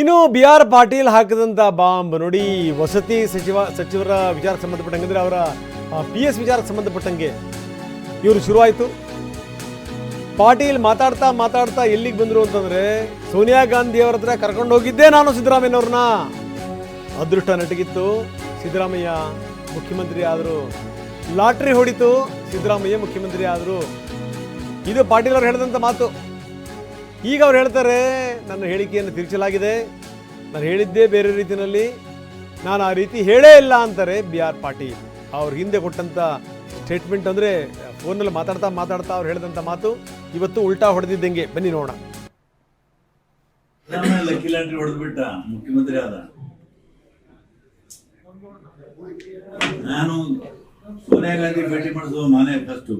ಇನ್ನು B R Patil ಹಾಕಿದಂಥ bomb ನೋಡಿ, ವಸತಿ ಸಚಿವರ ವಿಚಾರಕ್ಕೆ ಸಂಬಂಧಪಟ್ಟಂಗೆ ಅಂದರೆ ಅವರ PS ವಿಚಾರಕ್ಕೆ ಸಂಬಂಧಪಟ್ಟಂಗೆ ಇವರು ಶುರುವಾಯಿತು. ಪಾಟೀಲ್ ಮಾತಾಡ್ತಾ ಎಲ್ಲಿಗೆ ಬಂದರು ಅಂತಂದರೆ, ಸೋನಿಯಾ ಗಾಂಧಿ ಅವರ ಹತ್ರ ಕರ್ಕೊಂಡು ಹೋಗಿದ್ದೆ ನಾನು ಸಿದ್ದರಾಮಯ್ಯನವ್ರನ್ನ. ಅದೃಷ್ಟ ನಟಗಿತ್ತು, ಸಿದ್ದರಾಮಯ್ಯ ಮುಖ್ಯಮಂತ್ರಿ ಆದರು. ಲಾಟ್ರಿ ಹೊಡಿತು, ಸಿದ್ದರಾಮಯ್ಯ ಮುಖ್ಯಮಂತ್ರಿ ಆದರು. ಇದು ಪಾಟೀಲ್ ಅವರು ಹೇಳಿದಂಥ ಮಾತು. ಈಗ ಅವ್ರು ಹೇಳ್ತಾರೆ, ನನ್ನ ಹೇಳಿಕೆಯನ್ನು ತಿರುಚಲಾಗಿದೆ, ನಾನು ಹೇಳಿದ್ದೇ ಬೇರೆ ರೀತಿಯಲ್ಲಿ, ನಾನು ಆ ರೀತಿ ಹೇಳೇ ಇಲ್ಲ ಅಂತಾರೆ ಬಿ ಆರ್ ಪಾಟೀಲ್. ಅವ್ರ ಹಿಂದೆ ಕೊಟ್ಟಂಥ ಸ್ಟೇಟ್ಮೆಂಟ್ ಅಂದರೆ ಫೋನಲ್ಲಿ ಮಾತಾಡ್ತಾ ಅವ್ರು ಹೇಳಿದಂಥ ಮಾತು ಇವತ್ತು ಉಲ್ಟಾ ಹೊಡೆದಿದ್ದಂಗೆ. ಬನ್ನಿ ನೋಡೋಣ. ಲಕ್ಕಿ ಲಾಟ್ರಿ ಹೊಡೆದ್ಬಿಟ್ಟ, ಮುಖ್ಯಮಂತ್ರಿ ಆದ. ನಾನು ಸೋನಿಯಾ ಗಾಂಧಿ ಭೇಟಿ ಮಾಡಿಸುವ ಮಾನೇ ಫಸ್ಟು.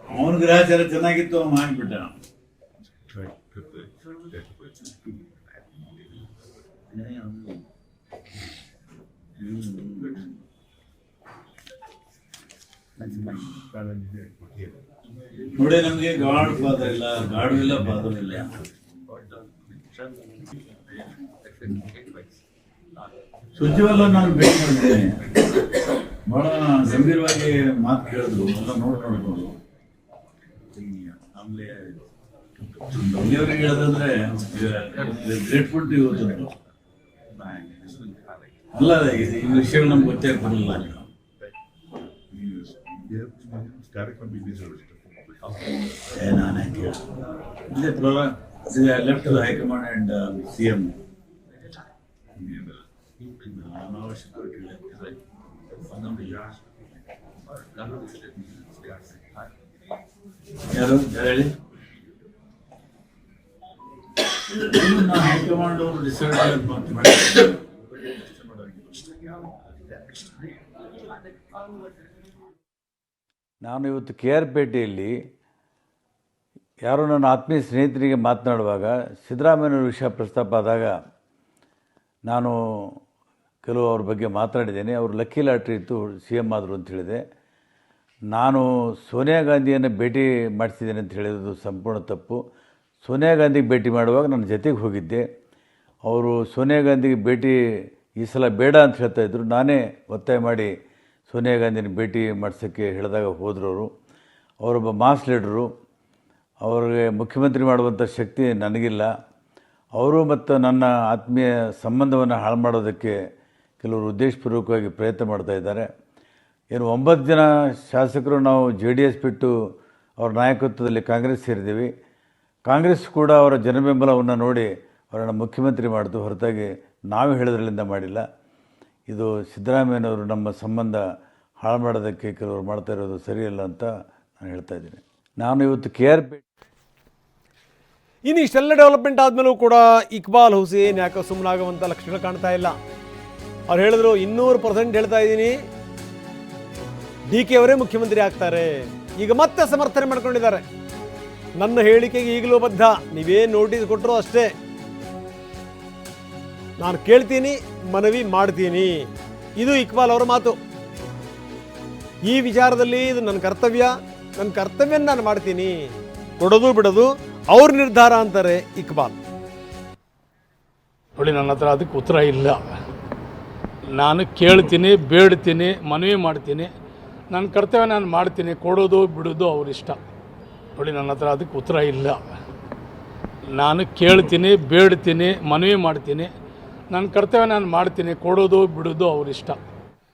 ಅವನ ಗ್ರಹಚಾರ ಚೆನ್ನಾಗಿತ್ತು, ಅವನು ಮಾಡಿಬಿಟ್ಟ. ನೋಡಿ, ನಮ್ಗೆ ಗಾಡ್ ಫಾದರ್ ಇಲ್ಲ, ಗಾಡು ಇಲ್ಲ, ಫಾದರ್ ಇಲ್ಲ. ಸಚಿವಲ್ಲ ನಾನು ಭೇಟಿ ಮಾಡಿದ್ದೇನೆ, ಬಹಳ ಗಂಭೀರವಾಗಿ ಮಾತು ಕೇಳಿದ್ರು, ಎಲ್ಲ ನೋಡ್ಕೊಂಡು. ಅವ್ರಿಗೆ ಹೇಳೋದಂದ್ರೆ ಗ್ರೇಟ್ಫುಲ್ ಟು ಇವತ್ತು ಅಲ್ಲ, ಈ ವಿಷಯಗಳು ನಮ್ಗೆ ಗೊತ್ತೇ ಬರಲಿಲ್ಲ. ನಾನೇ ಲೆಫ್ಟ್ ಹೈಕಮಾಂಡ್ ಅಂಡ್ CM. ಯಾರು ಹೇಳಿ? ಹೈಕಮಾಂಡ್ ಅವರು ಡಿಸೈಡ್ ನಾನು ಇವತ್ತು KR-ಪೇಟೆಯಲ್ಲಿ ಯಾರೋ ನನ್ನ ಆತ್ಮೀಯ ಸ್ನೇಹಿತರಿಗೆ ಮಾತನಾಡುವಾಗ ಸಿದ್ದರಾಮಯ್ಯನವ್ರ ವಿಷಯ ಪ್ರಸ್ತಾಪ ಆದಾಗ ನಾನು ಕೆಲವು ಅವ್ರ ಬಗ್ಗೆ ಮಾತನಾಡಿದ್ದೇನೆ. ಅವರು ಲಕ್ಕಿ ಲಾಟ್ರಿ ಇತ್ತು, CM ಆದರು ಅಂತ ಹೇಳಿದೆ. ನಾನು ಸೋನಿಯಾ ಗಾಂಧಿಯನ್ನು ಭೇಟಿ ಮಾಡಿಸಿದ್ದೇನೆ ಅಂತ ಹೇಳಿರೋದು ಸಂಪೂರ್ಣ ತಪ್ಪು. ಸೋನಿಯಾ ಗಾಂಧಿಗೆ ಭೇಟಿ ಮಾಡುವಾಗ ನನ್ನ ಜೊತೆಗೆ ಹೋಗಿದ್ದೆ. ಅವರು ಸೋನಿಯಾ ಗಾಂಧಿಗೆ ಭೇಟಿ ಈ ಸಲ ಬೇಡ ಅಂತ ಹೇಳ್ತಾಯಿದ್ರು. ನಾನೇ ಒತ್ತಾಯ ಮಾಡಿ ಸೋನಿಯಾ ಗಾಂಧಿನ ಭೇಟಿ ಮಾಡಿಸೋಕ್ಕೆ ಹೇಳಿದಾಗ ಹೋದರು. ಅವರೊಬ್ಬ ಮಾಸ್ ಲೀಡರು, ಅವ್ರಿಗೆ ಮುಖ್ಯಮಂತ್ರಿ ಮಾಡುವಂಥ ಶಕ್ತಿ ನನಗಿಲ್ಲ. ಅವರು ಮತ್ತು ನನ್ನ ಆತ್ಮೀಯ ಸಂಬಂಧವನ್ನು ಹಾಳು ಮಾಡೋದಕ್ಕೆ ಕೆಲವರು ಉದ್ದೇಶಪೂರ್ವಕವಾಗಿ ಪ್ರಯತ್ನ ಮಾಡ್ತಾಯಿದ್ದಾರೆ. ಏನು 9 ಜನ ಶಾಸಕರು ನಾವು JDS ಬಿಟ್ಟು ಅವ್ರ ನಾಯಕತ್ವದಲ್ಲಿ ಕಾಂಗ್ರೆಸ್ ಸೇರಿದ್ದೀವಿ. ಕಾಂಗ್ರೆಸ್ ಕೂಡ ಅವರ ಜನಬೆಂಬಲವನ್ನು ನೋಡಿ ಅವರನ್ನು ಮುಖ್ಯಮಂತ್ರಿ ಮಾಡಿತು, ಹೊರತಾಗಿ ನಾವು ಹೇಳೋದ್ರಲ್ಲಿಂದ ಮಾಡಿಲ್ಲ. ಇದು ಸಿದ್ದರಾಮಯ್ಯನವರು ನಮ್ಮ ಸಂಬಂಧ ಹಾಳು ಮಾಡೋದಕ್ಕೆ ಕೆಲವರು ಮಾಡ್ತಾ ಇರೋದು ಸರಿಯಲ್ಲ ಅಂತ ನಾನು ಹೇಳ್ತಾ ಇದ್ದೀನಿ. ನಾನು ಇವತ್ತು KR-ಪೇಟೆ ಇನ್ನು ಇಷ್ಟೆಲ್ಲ ಡೆವಲಪ್ಮೆಂಟ್ ಆದಮೇಲೂ ಕೂಡ ಇಕ್ಬಾಲ್ ಹುಸೇನ್ ಯಾಕೋ ಸುಮ್ಮನಾಗುವಂಥ ಲಕ್ಷಣ ಕಾಣ್ತಾ ಇಲ್ಲ. ಅವ್ರು ಹೇಳಿದ್ರು 200% ಹೇಳ್ತಾ ಇದ್ದೀನಿ, DK ಅವರೇ ಮುಖ್ಯಮಂತ್ರಿ ಆಗ್ತಾರೆ. ಈಗ ಮತ್ತೆ ಸಮರ್ಥನೆ ಮಾಡ್ಕೊಂಡಿದ್ದಾರೆ. ನನ್ನ ಹೇಳಿಕೆಗೆ ಈಗಲೂ ಬದ್ಧ, ನೀವೇನು ನೋಟಿಸ್ ಕೊಟ್ಟರು ಅಷ್ಟೇ, ನಾನು ಕೇಳ್ತೀನಿ, ಮನವಿ ಮಾಡ್ತೀನಿ. ಇದು ಇಕ್ಬಾಲ್ ಅವರ ಮಾತು. ಈ ವಿಚಾರದಲ್ಲಿ ಇದು ನನ್ನ ಕರ್ತವ್ಯ ನಾನು ಮಾಡ್ತೀನಿ, ಕೊಡೋದು ಬಿಡೋದು ಅವ್ರ ನಿರ್ಧಾರ ಅಂತಾರೆ ಇಕ್ಬಾಲ್. ನೋಡಿ, ನನ್ನ ಹತ್ರ ಅದಕ್ಕೆ ಉತ್ತರ ಇಲ್ಲ. ನಾನು ಕೇಳ್ತೀನಿ, ಬೇಡ್ತೀನಿ, ಮನವಿ ಮಾಡ್ತೀನಿ, ನನ್ನ ಕರ್ತವ್ಯ ನಾನು ಮಾಡ್ತೀನಿ, ಕೊಡೋದು ಬಿಡೋದು ಅವ್ರಿಷ್ಟ. ನೋಡಿ, ನನ್ನ ಹತ್ರ ಅದಕ್ಕೆ ಉತ್ತರ ಇಲ್ಲ. ನಾನು ಕೇಳ್ತೀನಿ, ಬೇಡ್ತೀನಿ, ಮನವಿ ಮಾಡ್ತೀನಿ, ನನ್ನ ಕರ್ತವ್ಯ ನಾನು ಮಾಡ್ತೀನಿ, ಕೊಡೋದು ಬಿಡೋದು ಅವ್ರಿಷ್ಟ.